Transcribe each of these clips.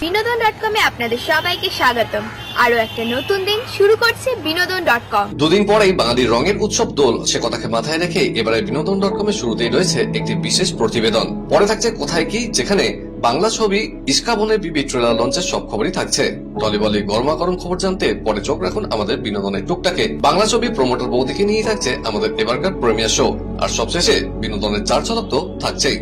বিনোদন.com এ আপনাদের সবাইকে স্বাগতম। আরো একটা নতুন দিন শুরু করছে বিনোদন.com। দুদিন পরেই বাঙালির রঙের উৎসব দোল, সে কথাকে মাথায় রেখে এবারে বিনোদন.com এর শুরুতেই রয়েছে একটি বিশেষ প্রতিবেদন। পরে থাকছে কোথায় কি, যেখানে বাংলা ছবি ইস্কাবনের বিবি ট্রেলার লঞ্চের সব খবরই থাকছে। দলে বলে গরমা গরম খবর জানতে পরে চোখ রাখুন আমাদের বিনোদনের টুকটাকে। বাংলা ছবি প্রমোটার বৌদিকে নিয়ে থাকছে আমাদের এবারকার প্রিমিয়ার শো, আর সবশেষে বিনোদনের চার ঝলক তো থাকছেই।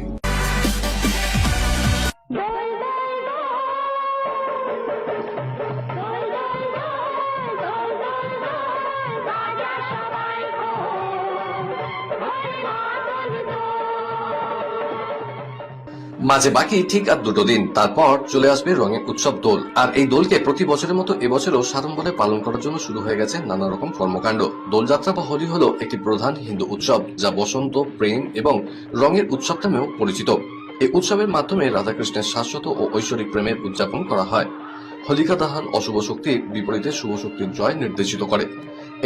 মাঝে বাকি ঠিক আর দুটো দিন, তারপর চলে আসবে রঙের উৎসব দোল। আর এই দোলকে প্রতি বছরের মতো এবছরও সাড়ম্বরে পালন করার জন্য শুরু হয়ে গেছে নানা রকম কর্মকাণ্ড। দোলযাত্রা বা হোলি হলো একটি প্রধান হিন্দু উৎসব, যা বসন্ত, প্রেম এবং রঙের উৎসব নামেও পরিচিত। এই উৎসবের মাধ্যমে রাধাকৃষ্ণের শাশ্বত ও ঐশ্বরিক প্রেমের উদযাপন করা হয়। হোলিকা দহন অশুভ শক্তির বিপরীতে শুভ শক্তির জয় নির্দেশিত করে।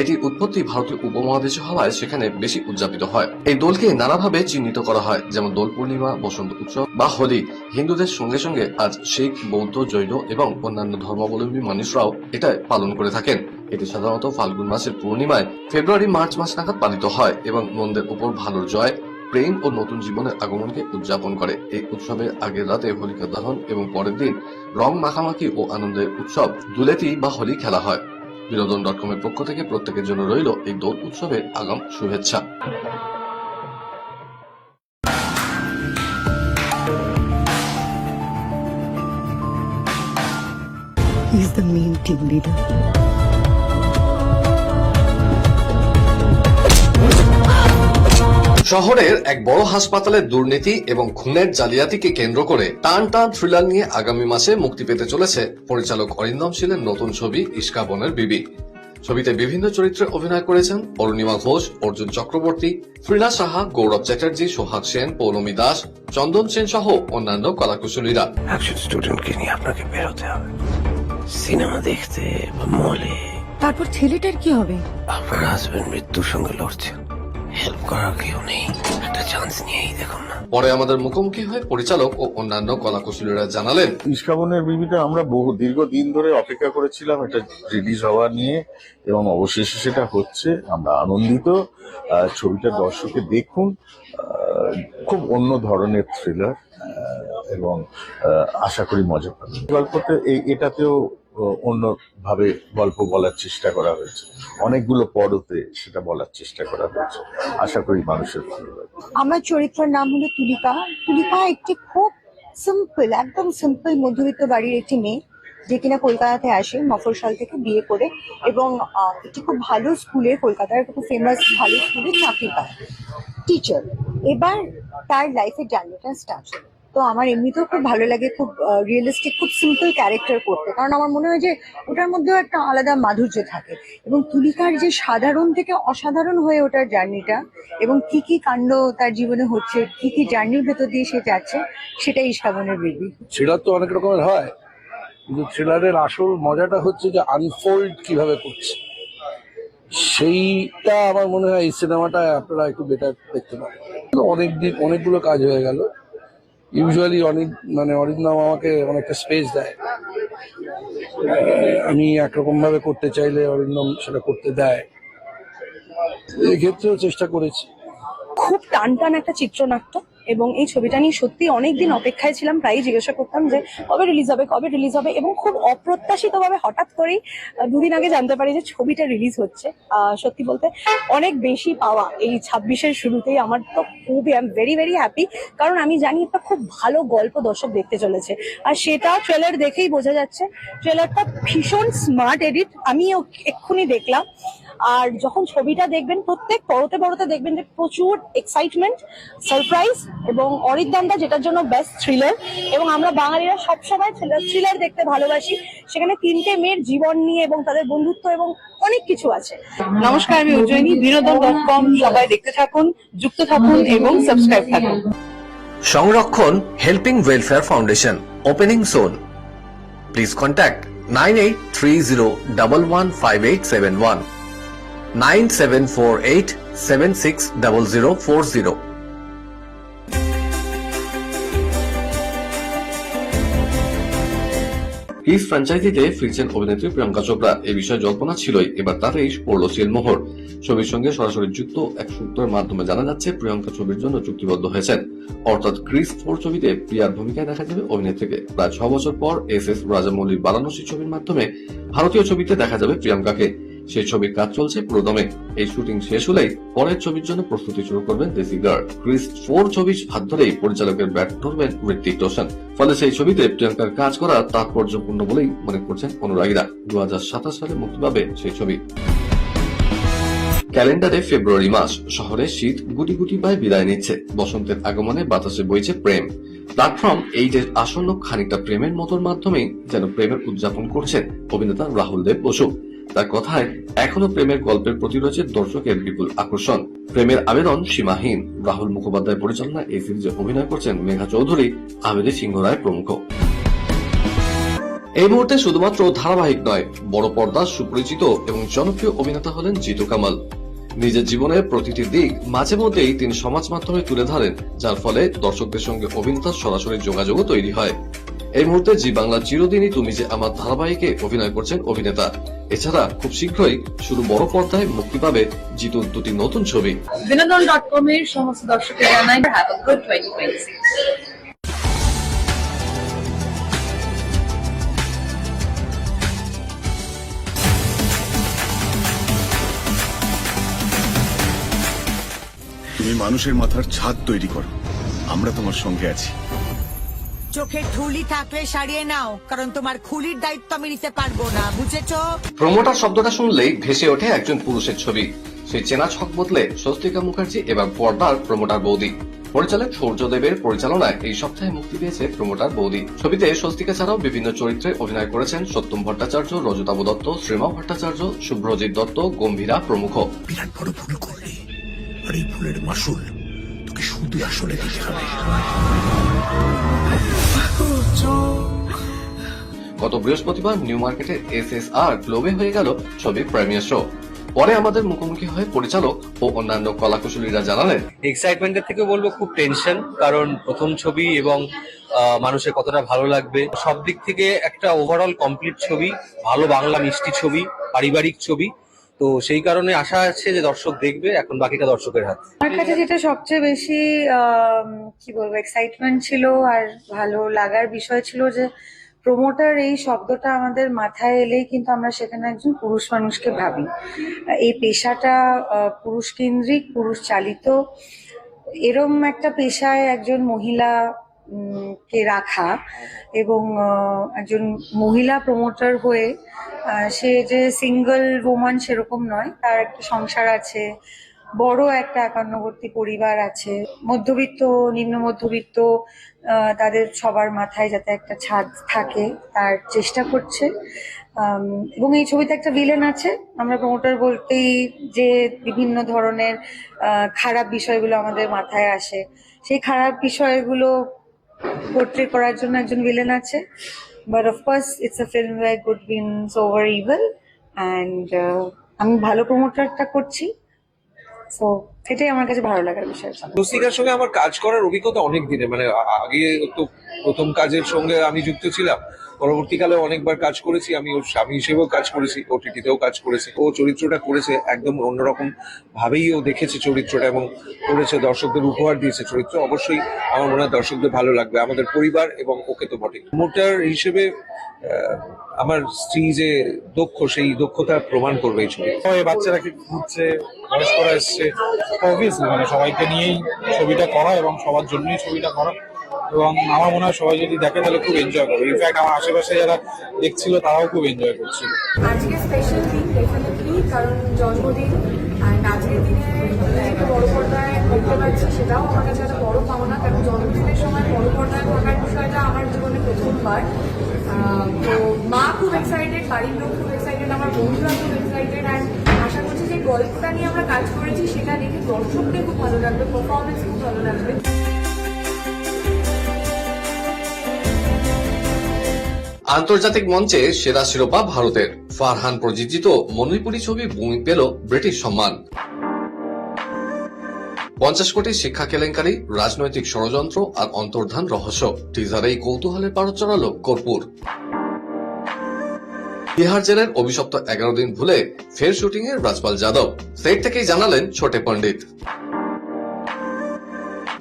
এটির উৎপত্তি ভারতীয় উপমহাদেশে হওয়ায় সেখানে বেশি উদযাপিত হয়। এই দোলকে নানাভাবে চিহ্নিত করা হয়, যেমন দোল পূর্ণিমা, বসন্ত উৎসব বা হোলি। হিন্দুদের সঙ্গে সঙ্গে আজ শিখ, বৌদ্ধ, জৈন এবং অন্যান্য ধর্মাবলম্বী মানুষরাও এটা পালন করে থাকেন। এটি সাধারণত ফাল্গুন মাসের পূর্ণিমায় ফেব্রুয়ারি-মার্চ মাস নাগাদ পালিত হয় এবং মন্দের উপর ভালোর জয়, প্রেম ও নতুন জীবনের আগমনকে উদযাপন করে। এই উৎসবের আগের রাতে হোলিকা দহন এবং পরের দিন রং মাখামাখি ও আনন্দের উৎসব দুলেতি বা হোলি খেলা হয়। বিনোদন.com এর পক্ষ থেকে প্রত্যেকের জন্য রইল এই দোল উৎসবের আগাম শুভেচ্ছা। He's the main team leader. শহরের এক বড় হাসপাতালের দুর্নীতি এবং খুনের জালিয়াতিকে কেন্দ্র করে টান টান থ্রিলার নিয়ে আগামী মাসে মুক্তি পেতে চলেছে পরিচালক অরিন্দম শীলের নতুন ছবি ইস্কাবনের বিবি। ছবিতে বিভিন্ন চরিত্রে অভিনয় করেছেন অরুণিমা ঘোষ, অর্জুন চক্রবর্তী, ফ্রিনা সাহা, গৌরব চ্যাটার্জি, সোহাগ সেন, পৌলমী দাস, চন্দন সেন সহ অন্যান্য কলাকুশলীরা। একজন স্টুডেন্টকে নিয়ে আপনাকে বেরোতে হবে সিনেমা দেখতে বা মলে। তারপর ছেলেটার কি হবে? আপনার হাজবেন্ড মৃত্যুর সঙ্গে লড়ছেন, হেল্প করার কেউ নেই, একটা চান্স নিয়েই দেখুন না। পরে আমাদের মুখোমুখি হয়ে পরিচালক ও অন্যান্য কলাকুশলীরা জানালেন, ইস্কাবনের বিবিটা আমরা দীর্ঘদিন ধরে অপেক্ষা করেছিলাম এটা রিলিজ হওয়া নিয়ে, এবং অবশেষে সেটা হচ্ছে। আমরা আনন্দিত। ছবিটা দর্শকে দেখুন, খুব অন্য ধরনের থ্রিলার এবং আশা করি মজা পাবেন। গল্পতে এটাতেও অন্যভাবে গল্প বলার চেষ্টা করা হয়েছে, অনেকগুলো পরতে সেটা বলার চেষ্টা করা হয়েছে। আশা করি মানুষের ভালো লাগবে। আমার চরিত্রের নাম হলো তুলিকা। তুলিকা একটি খুব সিম্পল, একদম সিম্পল মধ্যবিত্ত বাড়ির একটি মেয়ে, যে কিনা কলকাতাতে আসে মফস্বল থেকে বিয়ে করে, এবং একটি খুব ভালো স্কুলে, কলকাতার খুব ফেমাস ভালো স্কুলে চাকরি পায়, টিচার। এবার তার লাইফের জার্নিটা স্টার্ট হলো। তো আমার এমনিতেও খুব ভালো লাগে খুব রিয়েলিস্টিক, খুব সিম্পল ক্যারেক্টার করতে, কারণ আমার মনে হয় যে ওটার মধ্যেও একটা আলাদা মাধুর্য থাকে। এবং তুলিকার যে সাধারণ থেকে অসাধারণ হয়ে ওঠার জার্নিটা, এবং কি কি কাণ্ড তার জীবনে হচ্ছে, কি কি জার্নির ভেতর দিয়ে সে যাচ্ছে, সেটাই ইস্কাবনের বেবি। থ্রিলার তো অনেক রকমের হয়, কিন্তু থ্রিলারের আসল মজাটা হচ্ছে যে আনফোল্ড কিভাবে করছে, সেইটা আমার মনে হয় এই সিনেমাটা আপনারা একটু বেটার দেখতে পারেন। অনেকগুলো কাজ হয়ে গেল। ইউজুয়ালি অরিন্দম আমাকে অনেকটা স্পেস দেয়, আমি একরকম ভাবে করতে চাইলে অরিন্দম সেটা করতে দেয়। এই ক্ষেত্রেও চেষ্টা করেছি। খুব টান টান একটা চিত্রনাট্য, এবং এই ছবিটা নিয়ে সত্যি অনেকদিন অপেক্ষায় ছিলাম। প্রায়ই জিজ্ঞাসা করতাম যে কবে রিলিজ হবে, এবং খুব অপ্রত্যাশিতভাবে হঠাৎ করেই দুদিন আগে জানতে পারি যে ছবিটা রিলিজ হচ্ছে। সত্যি বলতে অনেক বেশি পাওয়া এই 26-এর শুরুতেই। আমার তো খুবই, I am very very happy, কারণ আমি জানি একটা খুব ভালো গল্প দর্শক দেখতে চলেছে, আর সেটা ট্রেলার দেখেই বোঝা যাচ্ছে। ট্রেলারটা ভীষণ স্মার্ট এডিট, আমি এক্ষুনি দেখলাম। আর যখন ছবিটা দেখবেন, প্রত্যেক পরতে দেখবেন যে প্রচুর এক্সাইটমেন্ট, সারপ্রাইজ, এবং অরিন্দমটা যেটার জন্য বেস্ট থ্রিলার। এবং আমরা বাঙালিরা সবসময় থ্রিলার দেখতে ভালোবাসি, সেখানে তিনটে মেয়ের জীবন নিয়ে এবং তাদের বন্ধুত্ব এবং অনেক কিছু আছে। নমস্কার, আমি উজ্জয়িনী। বিনোদন.com সবাই দেখতে থাকুন, যুক্ত থাকুন এবং সাবস্ক্রাইব থাকুন। সংরক্ষণ helping welfare foundation, opening soon. Please contact 9830115871, 9748760040. কিস ফ্র্যাঞ্চাইজিতে ফিরছেন অভিনেত্রী প্রিয়াঙ্কা চোপড়া। এই বিষয়ে জল্পনা ছিলই, এবার তাতেই পড়ল সিলমোহর। ছবির সঙ্গে সরাসরি যুক্ত এক সূত্রের মাধ্যমে জানা যাচ্ছে প্রিয়াঙ্কা ছবির জন্য চুক্তিবদ্ধ হয়েছেন। অর্থাৎ ক্রিস 4 ছবিতে প্রিয়ার ভূমিকায় দেখা যাবে অভিনেত্রীকে। প্রায় 6 বছর পর এস রাজামৌলির বারাণসী ছবির মাধ্যমে ভারতীয় ছবিতে দেখা যাবে প্রিয়াঙ্কাকে। সেই ছবির কাজ চলছে পুরোদমে। এই শুটিং শেষ হলেই পরের ছবির জন্য প্রস্তুতি শুরু করবেন দেশি গার্ল। ক্রিস 4 ছবির হাত ধরেই পরিচালকের ব্যাট ধরবেন ঋত্বিক রোশন। ফলে সেই ছবিতে প্রিয়াঙ্কার কাজ করা তাৎপর্যপূর্ণ বলেই মনে করছেন অনুরাগীরা। 2027 সালে মুক্তি পাবে সেই ছবি। ক্যালেন্ডারে ফেব্রুয়ারি মাস, শহরে শীত গুটি গুটি পায়ে বিদায় নিচ্ছে। বসন্তের আগমনে বাতাসে বইছে প্রেম। প্ল্যাটফর্ম 8-এর আসন্ন খানিকটা প্রেমের মতোর মাধ্যমেই যেন প্রেমের উদযাপন করছেন অভিনেতা রাহুল দেব বসু। তার কথায় এখনো প্রেমের গল্পের প্রতি রয়েছে দর্শকের বিপুল আকর্ষণ। প্রেমের আবেদন সীমাহীন। রাহুল মুখোপাধ্যায় পরিচালনায় এই সিরিজে অভিনয় করছেন মেঘা চৌধুরী, আবেদী সিংহ রায় প্রমুখ। এই মুহূর্তে শুধুমাত্র ধারাবাহিক নয়, বড় পর্দার সুপরিচিত এবং জনপ্রিয় অভিনেতা হলেন জিতু কামাল। নিজের জীবনের প্রতিটি দিক মাঝে মধ্যেই তিনি সমাজ মাধ্যমে তুলে ধরেন, যার ফলে দর্শকদের সঙ্গে অভিনেতার সরাসরি যোগাযোগও তৈরি হয়। এই মুহূর্তে জি বাংলা চিরদিনই তুমি যে আমার ধারাবাহিকে অভিনয় করছেন অভিনেতা। এছাড়া খুব শীঘ্রই শুধু বড় পর্দায় মুক্তি পাবে জিতুর 2টি নতুন ছবি। বিনোদন.com এর সমস্ত দর্শকদের জানাই হ্যাভ আ গুড 2026। তুমি মানুষের মাথার ছাদ তৈরি করো, আমরা তোমার সঙ্গে আছি। চোখে ঠুলি থাকলে সারিয়ে নাও, কারণ তোমার খুলির দায়িত্ব আমি নিতে পারবো না, বুঝেছো? প্রমোটার শব্দটা শুনলেই ভেসে ওঠে একজন পুরুষের ছবি। সেই চেনা ছক বদলে স্বস্তিকা মুখার্জি এবার পর্দার প্রমোটার বৌদি। পরিচালক সূর্যদেবের পরিচালনায় এই সপ্তাহে মুক্তি পেয়েছে প্রমোটার বৌদি। ছবিতে স্বস্তিকা ছাড়াও বিভিন্ন চরিত্রে অভিনয় করেছেন সত্যম ভট্টাচার্য, রজতাভ দত্ত, শ্রীমা ভট্টাচার্য, শুভ্রজিৎ দত্ত, গম্ভীরা প্রমুখ। বিরাট বড় ভুল করলি, আর এই ভুলের মাসুল তোকে শুধু আসলে দিতে হবে। গত বৃহস্পতিবার নিউ মার্কেটের SSR গ্লোবে হয়ে গেল ছবির প্রিমিয়ার শো। পরে আমাদের মুখোমুখি হয়ে পরিচালক ও অন্যান্য কলাকুশলীরা জানালেন, এক্সাইটমেন্টের থেকে বলবো খুব টেনশন, কারণ প্রথম ছবি এবং মানুষের কতটা ভালো লাগবে সব দিক থেকে একটা ওভারঅল কমপ্লিট ছবি, ভালো বাংলা মিষ্টি ছবি, পারিবারিক ছবি। তো সেই কারণে আশা আছে যে দর্শক দেখবে, এখন বাকিটা দর্শকের হাতে। আমার কাছে যেটা সবচেয়ে বেশি কি বলবো এক্সাইটমেন্ট ছিল আর ভালো লাগার বিষয় ছিল যে প্রমোটার এই শব্দটা আমাদের মাথায় এলেই কিন্তু আমরা সেখানে একজন পুরুষ মানুষকে ভাবি। এই পেশাটা পুরুষ কেন্দ্রিক, পুরুষ চালিত। এরম একটা পেশায় একজন মহিলা কে রাখা এবং একজন মহিলা প্রমোটার হয়ে সে যে সিঙ্গেল ওম্যান সেরকম নয়, তার একটা সংসার আছে, বড় একটা একান্নবর্তী পরিবার আছে, মধ্যবিত্ত নিম্ন মধ্যবিত্ত তাদের সবার মাথায় যাতে একটা ছাদ থাকে তার চেষ্টা করছে। এবং এই ছবিতে একটা ভিলেন আছে। আমরা প্রমোটার বলতেই যে বিভিন্ন ধরনের খারাপ বিষয়গুলো আমাদের মাথায় আসে, সেই খারাপ বিষয়গুলো পোর্ট্রে করার জন্য একজন ভিলেন আছে। But of course it's a film where good wins over evil, and আমি ভালো প্রমোটারটা করছি। সো এটাই আমার কাছে ভালো লাগার বিষয়। স্বস্তিকার সঙ্গে আমার কাজ করার অভিজ্ঞতা অনেক দিনের, মানে আগে তো প্রথম কাজের সঙ্গে আমি যুক্ত ছিলাম, পরবর্তীকালে অনেকবার কাজ করেছি, আমি ওর স্বামী হিসেবেও কাজ করেছি, OTT-তেও কাজ করেছি। ও চরিত্রটা করেছে একদম অন্যরকম ভাবেই, ও দেখেছে চরিত্রটা এবং করেছে, দর্শকদের উপহার দিয়েছে চরিত্র। অবশ্যই আমার মনে হয় দর্শকদের ভালো লাগবে, আমাদের পরিবার এবং ওকে তো বটে। প্রমোটার হিসেবে আমার স্ত্রী যে দক্ষ, সেই দক্ষতা প্রমাণ করবে এই ছবি। বাচ্চারা ঘুরছে, বয়স্করা এসছে, অবভিয়াসলি মানে সবাইকে নিয়েই ছবিটা করা এবং সবার জন্যই ছবিটা করা। এবং আমার মনে হয় সবাই যদি দেখে তাহলে খুব এনজয় করবে। ইনফ্যাক্ট আমার আশেপাশে যারা দেখছিল তারাও খুব এনজয় করছিল। আজকে স্পেশাল দিন ডেফিনেটলি, কারণ জন্মদিন। আর আজকের দিনে একটা বড় পর্দায় দেখতে পাচ্ছি, সেটাও আমার কাছে একটা বড় পাওনা, কারণ জন্মদিনের সময় বড় পর্দায় থাকার বিষয়টা আমার জীবনে প্রথমবার। তো মা খুব এক্সাইটেড, বাড়ির লোক খুব এক্সাইটেড, আমার বন্ধুরা খুব এক্সাইটেড। অ্যান্ড আশা করছি যে গল্পটা নিয়ে আমরা কাজ করেছি সেটা দেখে দর্শকদের খুব ভালো লাগবে, পারফরমেন্স খুব ভালো লাগবে। আন্তর্জাতিক মঞ্চে সেরা শিরোপা ভারতের। ফারহান প্রযোজিত মণিপুরী ছবি ভূমি পেল ব্রিটিশ সম্মান। 50 কোটি শিক্ষা কেলেঙ্কারি, রাজনৈতিক ষড়যন্ত্র আর অন্তর্ধান রহস্য, টিজারেই কৌতূহলের পারদ চড়ালো কর্পূর। বিহার জেলের অভিশপ্ত 11 দিন ভুলে ফের শুটিং এর রাজপাল যাদব। সেট থেকেই জানালেন ছোটে পণ্ডিত।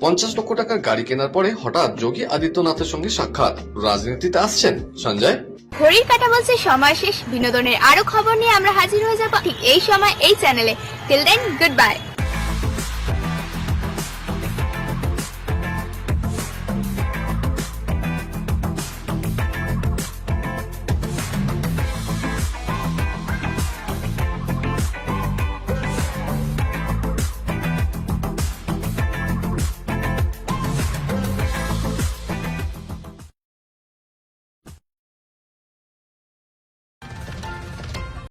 50 লক্ষ টাকার গাড়ি কেনার পরে হঠাৎ যোগী আদিত্যনাথের সঙ্গে সাক্ষাৎ, রাজনীতিতে আসছেন সঞ্জয়। ঘড়ির কাঁটা বলছে সময় শেষ। বিনোদনের আরো খবর নিয়ে আমরা হাজির হয়ে যাব ঠিক এই সময় এই চ্যানেলে। Till then, good bye.